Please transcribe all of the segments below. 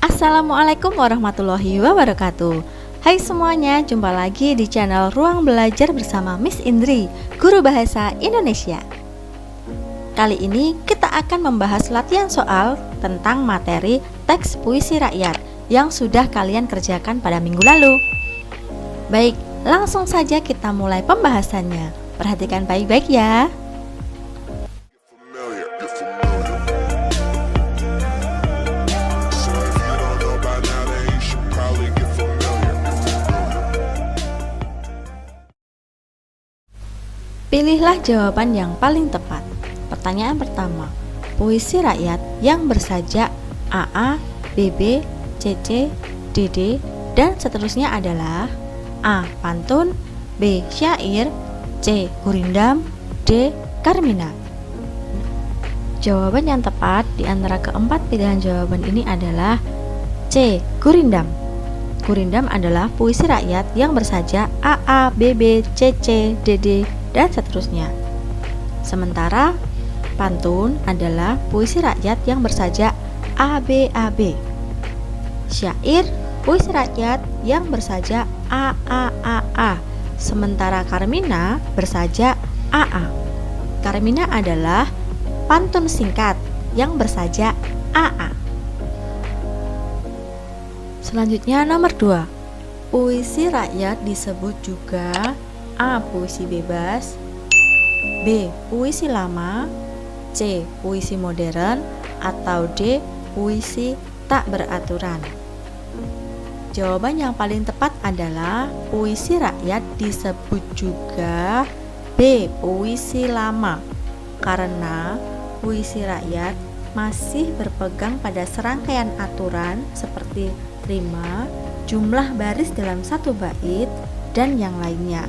Assalamualaikum warahmatullahi wabarakatuh. Hai semuanya, jumpa lagi di channel Ruang Belajar bersama Miss Indri, Guru Bahasa Indonesia. Kali ini kita akan membahas latihan soal tentang materi teks puisi rakyat yang sudah kalian kerjakan pada minggu lalu. Baik, langsung saja kita mulai pembahasannya. Perhatikan baik-baik ya. Pilihlah jawaban yang paling tepat. Pertanyaan pertama, puisi rakyat yang bersajak AA, BB, CC, DD, dan seterusnya adalah A. Pantun, B. Syair, C. Gurindam, D. Karmina. Jawaban yang tepat di antara keempat pilihan jawaban ini adalah C. Gurindam. Gurindam adalah puisi rakyat yang bersajak AA, BB, CC, DD, dan seterusnya. Sementara pantun adalah puisi rakyat yang bersajak ABAB. Syair puisi rakyat yang bersajak AAAA. Sementara Karmina bersajak AA. Karmina adalah pantun singkat yang bersajak AA. Selanjutnya nomor 2. Puisi rakyat disebut juga A. Puisi bebas, B. Puisi lama, C. Puisi modern, atau D. Puisi tak beraturan. Jawaban yang paling tepat adalah puisi rakyat disebut juga B. Puisi lama, karena puisi rakyat masih berpegang pada serangkaian aturan seperti rima, jumlah baris dalam satu bait, dan yang lainnya.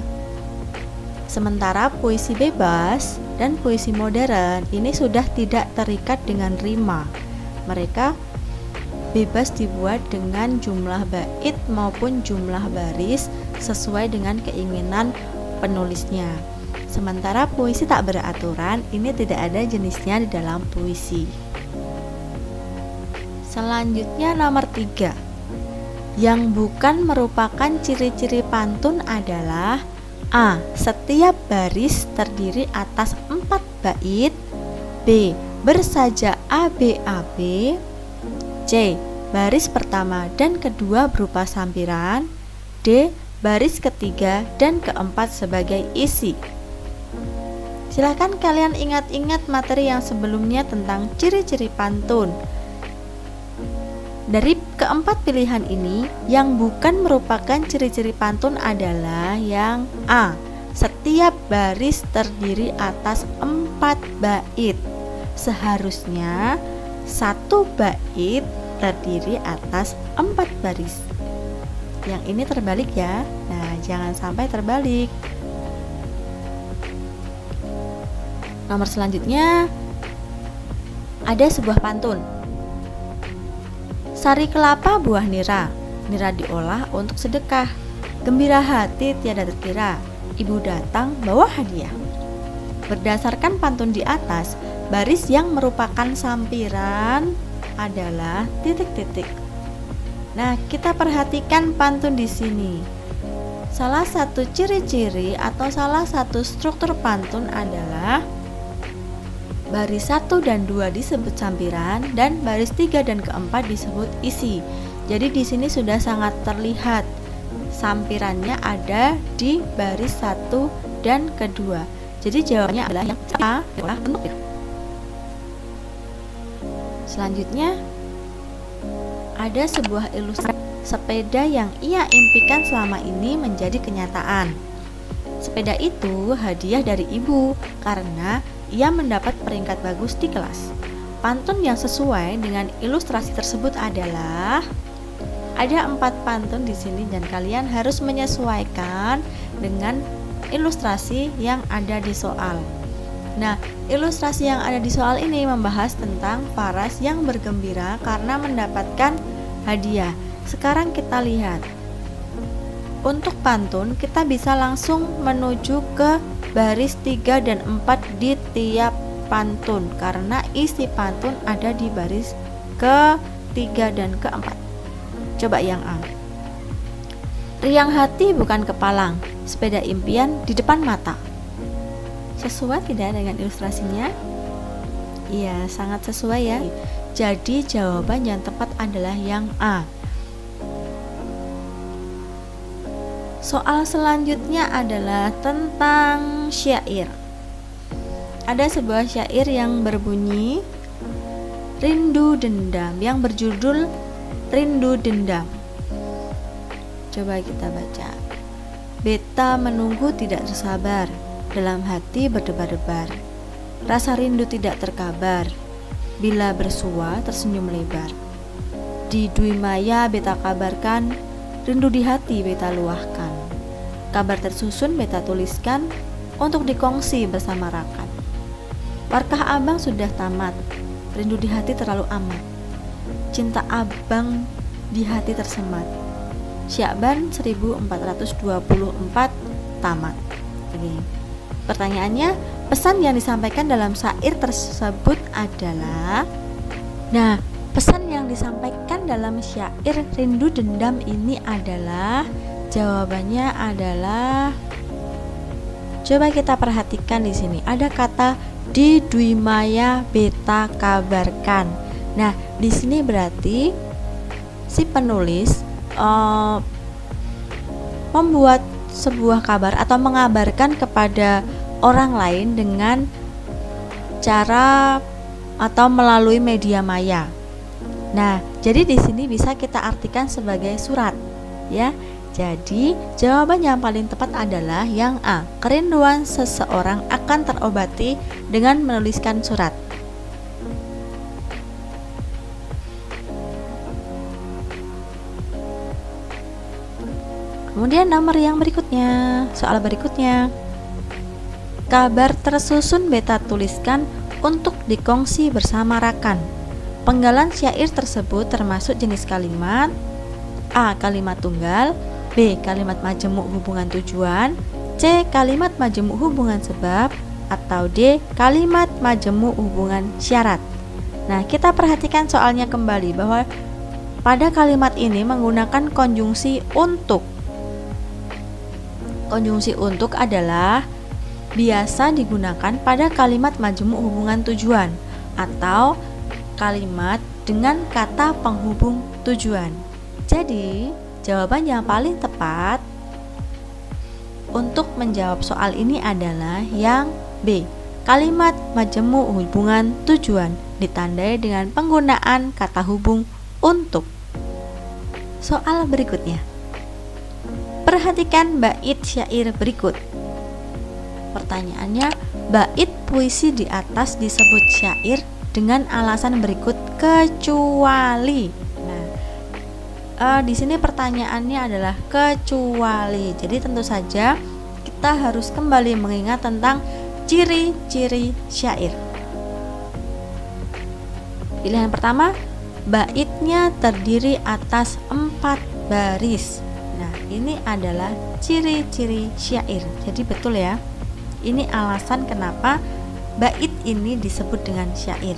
Sementara puisi bebas dan puisi modern ini sudah tidak terikat dengan rima. Mereka bebas dibuat dengan jumlah bait maupun jumlah baris sesuai dengan keinginan penulisnya. Sementara puisi tak beraturan ini tidak ada jenisnya di dalam puisi. Selanjutnya nomor 3. Yang bukan merupakan ciri-ciri pantun adalah A. Setiap baris terdiri atas 4 bait, B. Bersajak ABAB, C. Baris pertama dan kedua berupa sampiran, D. Baris ketiga dan keempat sebagai isi. Silakan kalian ingat-ingat materi yang sebelumnya tentang ciri-ciri pantun. Dari keempat pilihan ini, yang bukan merupakan ciri-ciri pantun adalah yang A. Setiap baris terdiri atas 4 bait. Seharusnya satu bait terdiri atas 4 baris. Yang ini terbalik ya. Nah, jangan sampai terbalik. Nomor selanjutnya ada sebuah pantun. Sari kelapa buah nira, nira diolah untuk sedekah. Gembira hati tiada terkira, ibu datang bawa hadiah. Berdasarkan pantun di atas, baris yang merupakan sampiran adalah titik-titik. Nah, kita perhatikan pantun di sini. Salah satu ciri-ciri atau salah satu struktur pantun adalah baris 1 dan 2 disebut sampiran dan baris 3 dan keempat disebut isi. Jadi di sini sudah sangat terlihat sampirannya ada di baris 1 dan kedua. Jadi jawabannya adalah yang A adalah bentuk. Selanjutnya ada sebuah ilustrasi sepeda yang ia impikan selama ini menjadi kenyataan. Sepeda itu hadiah dari ibu karena ia mendapat peringkat bagus di kelas. Pantun yang sesuai dengan ilustrasi tersebut adalah ada 4 pantun di sini dan kalian harus menyesuaikan dengan ilustrasi yang ada di soal. Nah, ilustrasi yang ada di soal ini membahas tentang Faras yang bergembira karena mendapatkan hadiah. Sekarang kita lihat. Untuk pantun kita bisa langsung menuju ke baris 3 dan 4 di tiap pantun karena isi pantun ada di baris ke-3 dan ke-4. Coba yang A. Riang hati bukan kepalang, sepeda impian di depan mata. Sesuai tidak dengan ilustrasinya? Iya, sangat sesuai ya. Jadi jawaban yang tepat adalah yang A. Soal selanjutnya adalah tentang syair. Ada sebuah syair yang berbunyi Rindu Dendam, yang berjudul Rindu Dendam. Coba kita baca. Beta menunggu tidak tersabar, dalam hati berdebar-debar. Rasa rindu tidak terkabar, bila bersua tersenyum lebar. Di Dwi Maya beta kabarkan, rindu di hati beta luahkan. Kabar tersusun beta tuliskan, untuk dikongsi bersama rakan. Warkah abang sudah tamat, rindu di hati terlalu amat. Cinta abang di hati tersemat. Syakban 1424 tamat. Oke. Pertanyaannya, pesan yang disampaikan dalam syair tersebut adalah, nah, pesan yang disampaikan dalam syair Rindu Dendam ini adalah, jawabannya adalah, coba kita perhatikan di sini ada kata di Dwi Maya beta kabarkan. Nah, di sini berarti si penulis membuat sebuah kabar atau mengabarkan kepada orang lain dengan cara atau melalui media maya. Nah, jadi di sini bisa kita artikan sebagai surat, ya. Jadi, jawaban yang paling tepat adalah yang A. Kerinduan seseorang akan terobati dengan menuliskan surat. Kemudian nomor yang berikutnya, soal berikutnya. Kabar tersusun beta tuliskan untuk dikongsi bersama rakan. Penggalan syair tersebut termasuk jenis kalimat A. Kalimat tunggal, B. Kalimat majemuk hubungan tujuan, C. Kalimat majemuk hubungan sebab, atau D. Kalimat majemuk hubungan syarat. Nah, kita perhatikan soalnya kembali bahwa pada kalimat ini menggunakan konjungsi untuk. Konjungsi untuk adalah biasa digunakan pada kalimat majemuk hubungan tujuan atau kalimat dengan kata penghubung tujuan. Jadi, jawaban yang paling tepat untuk menjawab soal ini adalah yang B. Kalimat majemuk hubungan tujuan ditandai dengan penggunaan kata hubung untuk. Soal berikutnya. Perhatikan bait syair berikut. Pertanyaannya, bait puisi di atas disebut syair dengan alasan berikut kecuali. Nah, di sini pertanyaannya adalah kecuali. Jadi tentu saja kita harus kembali mengingat tentang ciri-ciri syair. Pilihan pertama, baitnya terdiri atas 4 baris. Nah, ini adalah ciri-ciri syair. Jadi betul ya. Ini alasan kenapa bait ini disebut dengan syair.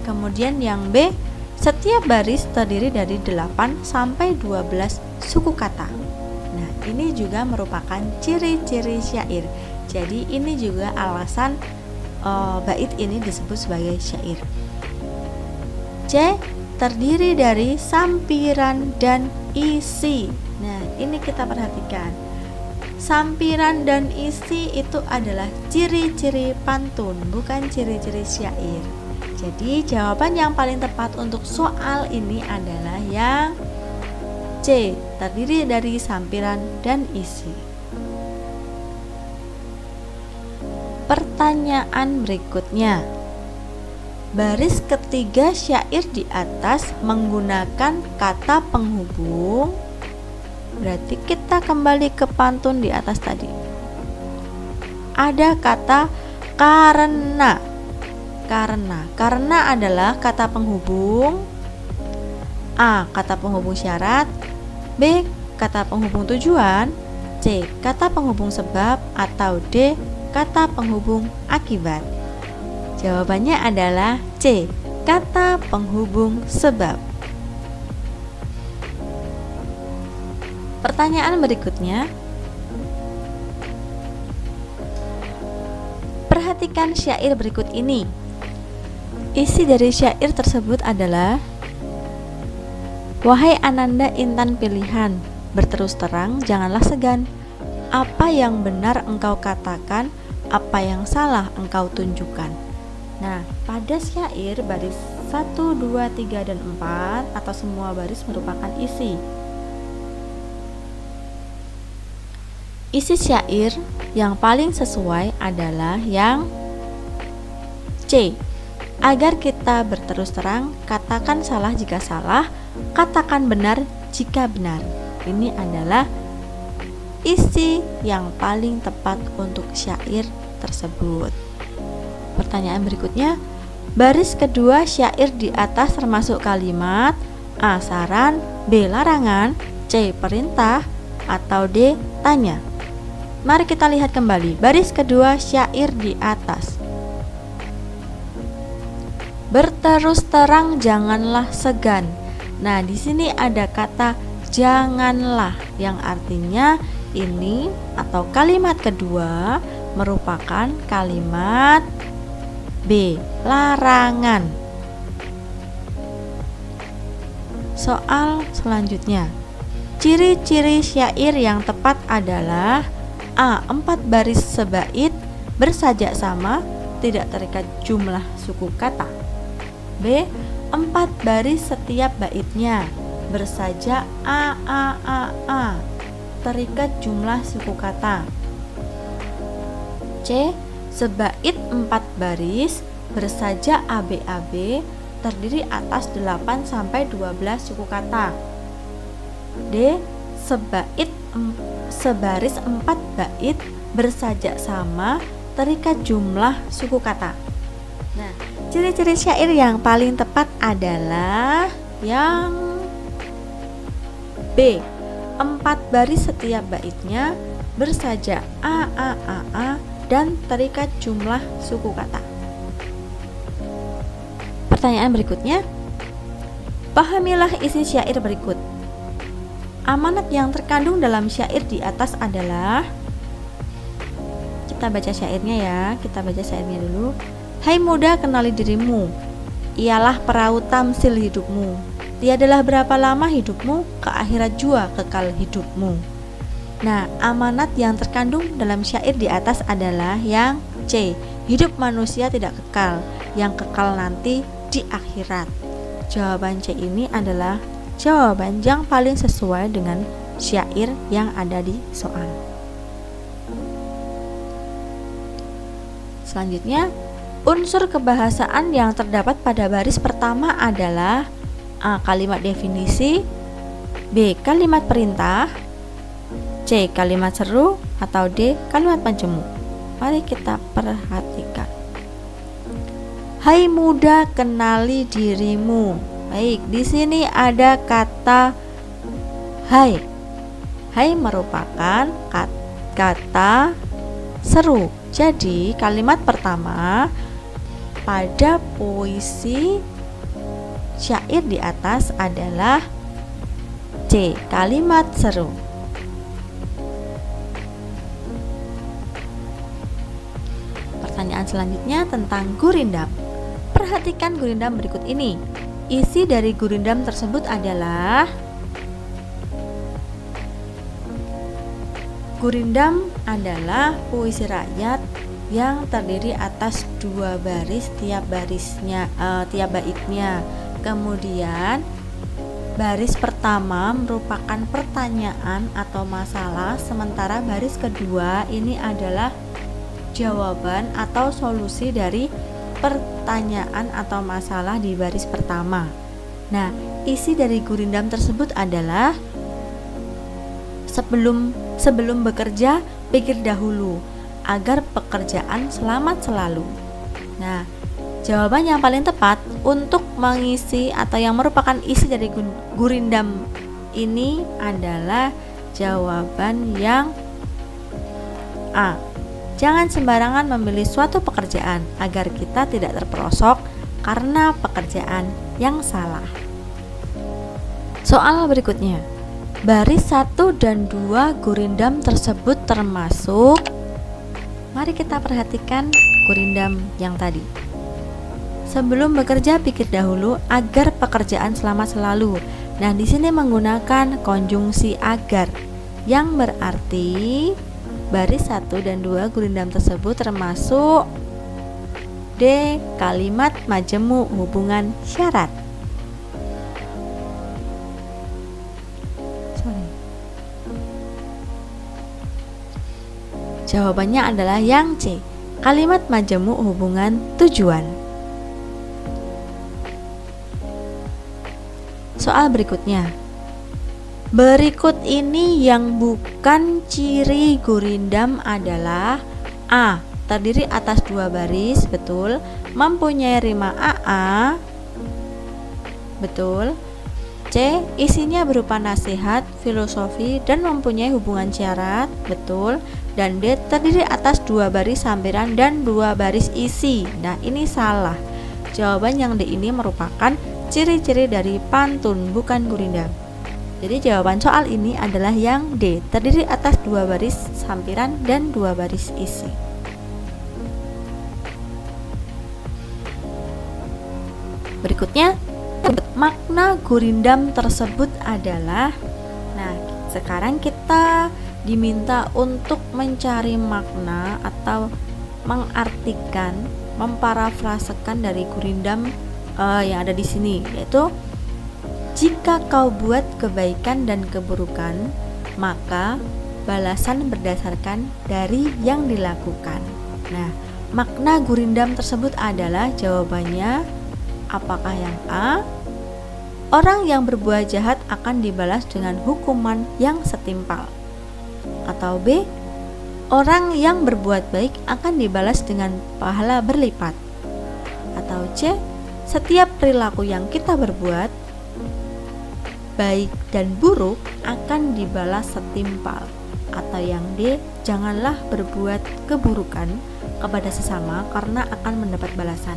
Kemudian yang B, setiap baris terdiri dari 8 sampai 12 suku kata. Nah, ini juga merupakan ciri-ciri syair. Jadi ini juga alasan bait ini disebut sebagai syair. C, terdiri dari sampiran dan isi. Nah, ini kita perhatikan. Sampiran dan isi itu adalah ciri-ciri pantun, bukan ciri-ciri syair. Jadi, jawaban yang paling tepat untuk soal ini adalah yang C, terdiri dari sampiran dan isi. Pertanyaan berikutnya. Baris ketiga syair di atas menggunakan kata penghubung. Berarti kita kembali ke pantun di atas tadi. Ada kata karena. Karena adalah kata penghubung. A. Kata penghubung syarat, B. Kata penghubung tujuan, C. Kata penghubung sebab, atau D. Kata penghubung akibat. Jawabannya adalah C. Kata penghubung sebab. Pertanyaan berikutnya, perhatikan syair berikut ini. Isi dari syair tersebut adalah: wahai Ananda intan pilihan, berterus terang janganlah segan. Apa yang benar engkau katakan, apa yang salah engkau tunjukkan. Nah, pada syair baris 1, 2, 3, dan 4 atau semua baris merupakan isi. Isi syair yang paling sesuai adalah yang C. Agar kita berterus terang, katakan salah jika salah, katakan benar jika benar. Ini adalah isi yang paling tepat untuk syair tersebut. Pertanyaan berikutnya, baris kedua syair di atas termasuk kalimat A. Saran, B. Larangan, C. Perintah, atau D. Tanya. Mari kita lihat kembali baris kedua syair di atas. Berterus terang janganlah segan. Nah, di sini ada kata janganlah yang artinya ini atau kalimat kedua merupakan kalimat B. Larangan. Soal selanjutnya. Ciri-ciri syair yang tepat adalah A. 4 baris sebait, bersajak sama, tidak terikat jumlah suku kata. B. 4 baris setiap baitnya, bersajak A, terikat jumlah suku kata. C. Sebait 4 baris, bersajak AB, terdiri atas 8 sampai 12 suku kata. D. Sebaris 4 bait, bersajak sama, terikat jumlah suku kata. Nah, ciri-ciri syair yang paling tepat adalah yang B. 4 baris setiap baitnya, bersajak A, dan terikat jumlah suku kata. Pertanyaan berikutnya, pahamilah isi syair berikut. Amanat yang terkandung dalam syair di atas adalah, kita baca syairnya ya, kita baca syairnya dulu. Hai muda, kenali dirimu, ialah perahu tamsil hidupmu. Tiadalah berapa lama hidupmu, ke akhirat jua kekal hidupmu. Nah, amanat yang terkandung dalam syair di atas adalah yang C. Hidup manusia tidak kekal, yang kekal nanti di akhirat. Jawaban C ini adalah jawaban yang paling sesuai dengan syair yang ada di soal. Selanjutnya, unsur kebahasaan yang terdapat pada baris pertama adalah A. Kalimat definisi, B. Kalimat perintah, C. Kalimat seru, atau D. Kalimat penjemu. Mari kita perhatikan. Hai muda, kenali dirimu. Baik, di sini ada kata hai. Hai merupakan kata seru. Jadi, kalimat pertama pada puisi syair di atas adalah C. Kalimat seru. Pertanyaan selanjutnya tentang gurindam. Perhatikan gurindam berikut ini. Isi dari gurindam tersebut adalah, gurindam adalah puisi rakyat yang terdiri atas 2 baris tiap baitnya. Kemudian baris pertama merupakan pertanyaan atau masalah, sementara baris kedua ini adalah jawaban atau solusi dari pertanyaan atau masalah di baris pertama. Nah, isi dari gurindam tersebut adalah sebelum bekerja, pikir dahulu agar pekerjaan selamat selalu. Nah, jawaban yang paling tepat untuk mengisi atau yang merupakan isi dari gurindam ini adalah jawaban yang A. Jangan sembarangan memilih suatu pekerjaan agar kita tidak terperosok karena pekerjaan yang salah. Soal berikutnya. baris 1 dan 2 gurindam tersebut termasuk. Mari kita perhatikan gurindam yang tadi. Sebelum bekerja pikir dahulu agar pekerjaan selamat selalu. Nah, di sini menggunakan konjungsi agar yang berarti baris 1 dan 2 gurindam tersebut termasuk D. Kalimat majemuk hubungan syarat. Jawabannya adalah yang C. Kalimat majemuk hubungan tujuan. Soal berikutnya. Berikut ini yang bukan ciri gurindam adalah A. Terdiri atas 2 baris, betul. Mempunyai rima AA, betul. C. Isinya berupa nasihat, filosofi, dan mempunyai hubungan syarat, betul. Dan D. Terdiri atas 2 baris sampiran dan 2 baris isi. Nah, ini salah. Jawaban yang D ini merupakan ciri-ciri dari pantun, bukan gurindam. Jadi jawaban soal ini adalah yang D. Terdiri atas 2 baris sampiran dan 2 baris isi. Berikutnya, makna gurindam tersebut adalah. Nah, sekarang kita diminta untuk mencari makna atau mengartikan, memparafrasekan dari gurindam yang ada di sini, yaitu jika kau buat kebaikan dan keburukan, maka balasan berdasarkan dari yang dilakukan. Nah, makna gurindam tersebut adalah jawabannya apakah yang A? Orang yang berbuat jahat akan dibalas dengan hukuman yang setimpal. Atau B, orang yang berbuat baik akan dibalas dengan pahala berlipat. Atau C, setiap perilaku yang kita berbuat, baik dan buruk, akan dibalas setimpal. Atau yang D, janganlah berbuat keburukan kepada sesama karena akan mendapat balasan.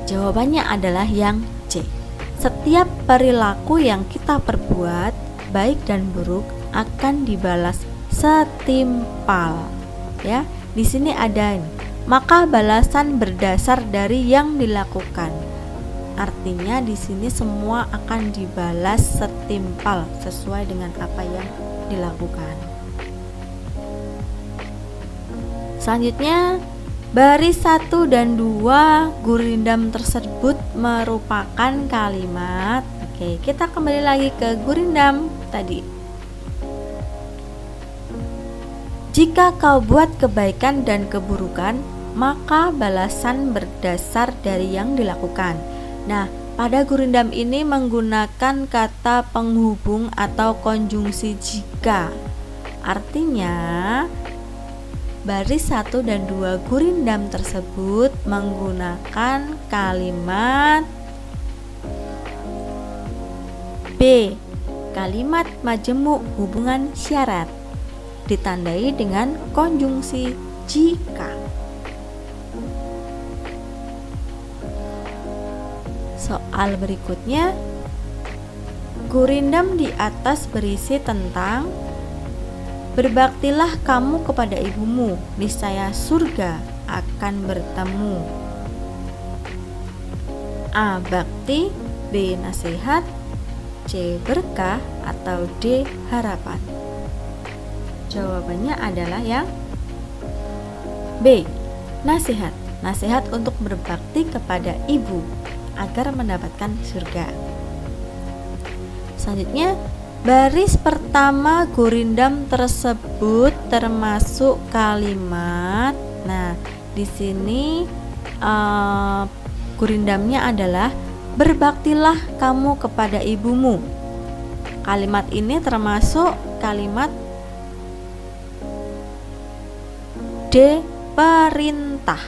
Jawabannya adalah yang C. Setiap perilaku yang kita perbuat, baik dan buruk, akan dibalas setimpal. Ya, di sini ada ini. Maka balasan berdasar dari yang dilakukan. Artinya di sini semua akan dibalas setimpal sesuai dengan apa yang dilakukan. Selanjutnya, baris 1 dan 2 gurindam tersebut merupakan kalimat. Oke, kita kembali lagi ke gurindam tadi. Jika kau buat kebaikan dan keburukan, maka balasan berdasar dari yang dilakukan. Nah, pada gurindam ini menggunakan kata penghubung atau konjungsi jika. Artinya, baris 1 dan 2 gurindam tersebut menggunakan kalimat B. Kalimat majemuk hubungan syarat, ditandai dengan konjungsi jika. Soal berikutnya, gurindam di atas berisi tentang berbaktilah kamu kepada ibumu, niscaya surga akan bertemu. A. Bakti, B. Nasihat, C. Berkah, atau D. Harapan. Jawabannya adalah yang B. Nasihat. Nasihat untuk berbakti kepada ibu agar mendapatkan surga. Selanjutnya, baris pertama gurindam tersebut termasuk kalimat. Nah, di sini gurindamnya adalah berbaktilah kamu kepada ibumu. Kalimat ini termasuk kalimat D. Perintah,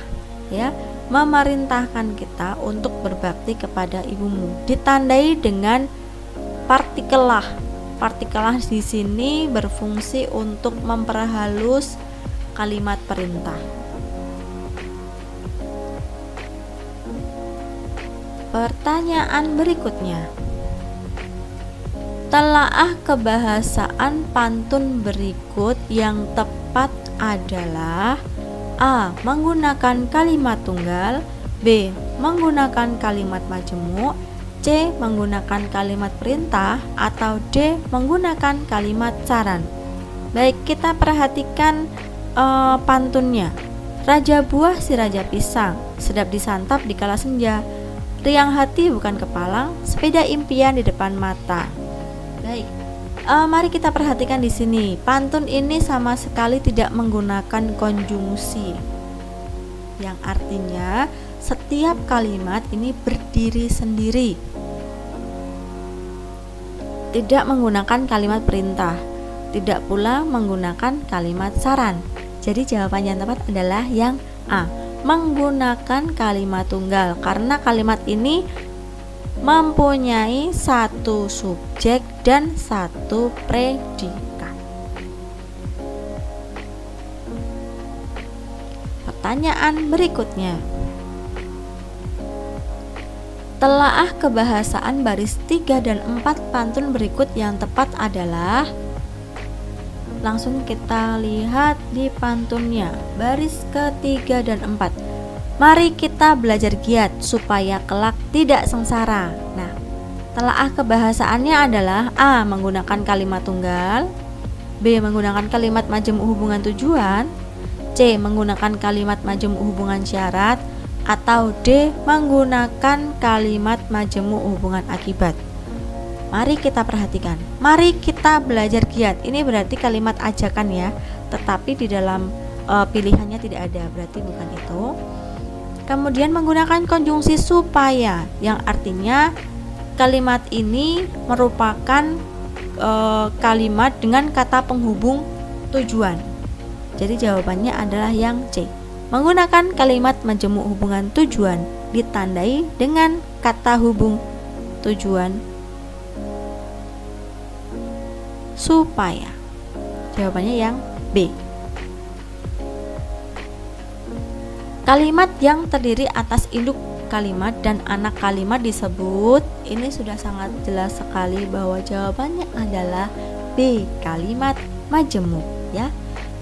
ya, memerintahkan kita untuk berbakti kepada ibumu, ditandai dengan partikelah. Partikelah di sini berfungsi untuk memperhalus kalimat perintah. Pertanyaan berikutnya. Telaah kebahasaan pantun berikut yang tepat adalah: A. Menggunakan kalimat tunggal, B. Menggunakan kalimat majemuk, C. Menggunakan kalimat perintah, atau D. Menggunakan kalimat saran. Baik, kita perhatikan pantunnya. Raja buah si raja pisang, sedap disantap di kala senja. Riang hati bukan kepalang, sepeda impian di depan mata. Baik, mari kita perhatikan di sini. Pantun ini sama sekali tidak menggunakan konjungsi, yang artinya setiap kalimat ini berdiri sendiri. Tidak menggunakan kalimat perintah, tidak pula menggunakan kalimat saran. Jadi jawaban yang tepat adalah yang A, menggunakan kalimat tunggal, karena kalimat ini mempunyai satu subjek dan satu predikat. Pertanyaan berikutnya. Telaah kebahasaan baris 3 dan 4 pantun berikut yang tepat adalah. Langsung kita lihat di pantunnya, baris ketiga dan 4. Mari kita belajar giat supaya kelak tidak sengsara. Nah, telaah kebahasaannya adalah: A. Menggunakan kalimat tunggal, B. Menggunakan kalimat majemuk hubungan tujuan, C. Menggunakan kalimat majemuk hubungan syarat, atau D. Menggunakan kalimat majemuk hubungan akibat. Mari kita perhatikan. Mari kita belajar giat. Ini berarti kalimat ajakan ya, tetapi di dalam pilihannya tidak ada, berarti bukan itu. Kemudian menggunakan konjungsi supaya, yang artinya kalimat ini merupakan kalimat dengan kata penghubung tujuan. Jadi jawabannya adalah yang C. Menggunakan kalimat majemuk hubungan tujuan ditandai dengan kata hubung tujuan supaya. Jawabannya yang B. Kalimat yang terdiri atas induk kalimat dan anak kalimat disebut. Ini sudah sangat jelas sekali bahwa jawabannya adalah B, kalimat majemuk ya.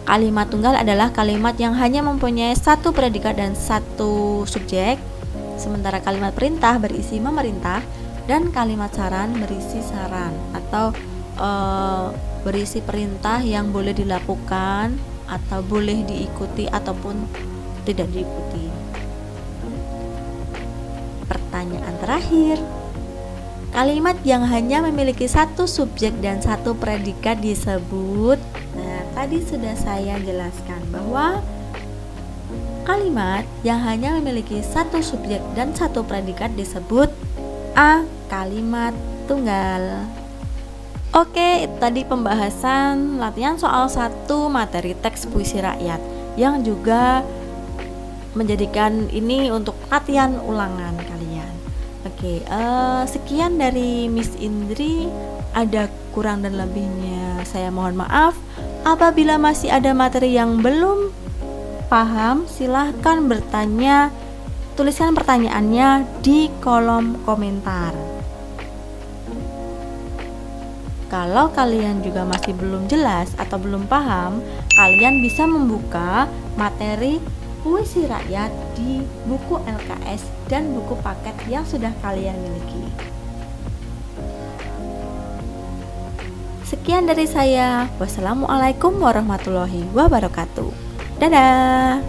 Kalimat tunggal adalah kalimat yang hanya mempunyai satu predikat dan satu subjek, sementara kalimat perintah berisi memerintah dan kalimat saran berisi saran atau berisi perintah yang boleh dilakukan atau boleh diikuti ataupun tidak diikuti. Pertanyaan terakhir. Kalimat yang hanya memiliki satu subjek dan satu predikat disebut. Nah, tadi sudah saya jelaskan bahwa kalimat yang hanya memiliki satu subjek dan satu predikat disebut A, kalimat tunggal. Oke, itu tadi pembahasan latihan soal 1 materi teks puisi rakyat yang juga menjadikan ini untuk latihan ulangan kalian. Oke, sekian dari Miss Indri. Ada kurang dan lebihnya saya mohon maaf. Apabila masih ada materi yang belum paham, silahkan bertanya, tuliskan pertanyaannya di kolom komentar. Kalau kalian juga masih belum jelas atau belum paham, kalian bisa membuka materi puisi rakyat di buku LKS dan buku paket yang sudah kalian miliki. Sekian dari saya. Wassalamualaikum warahmatullahi wabarakatuh. Dadah.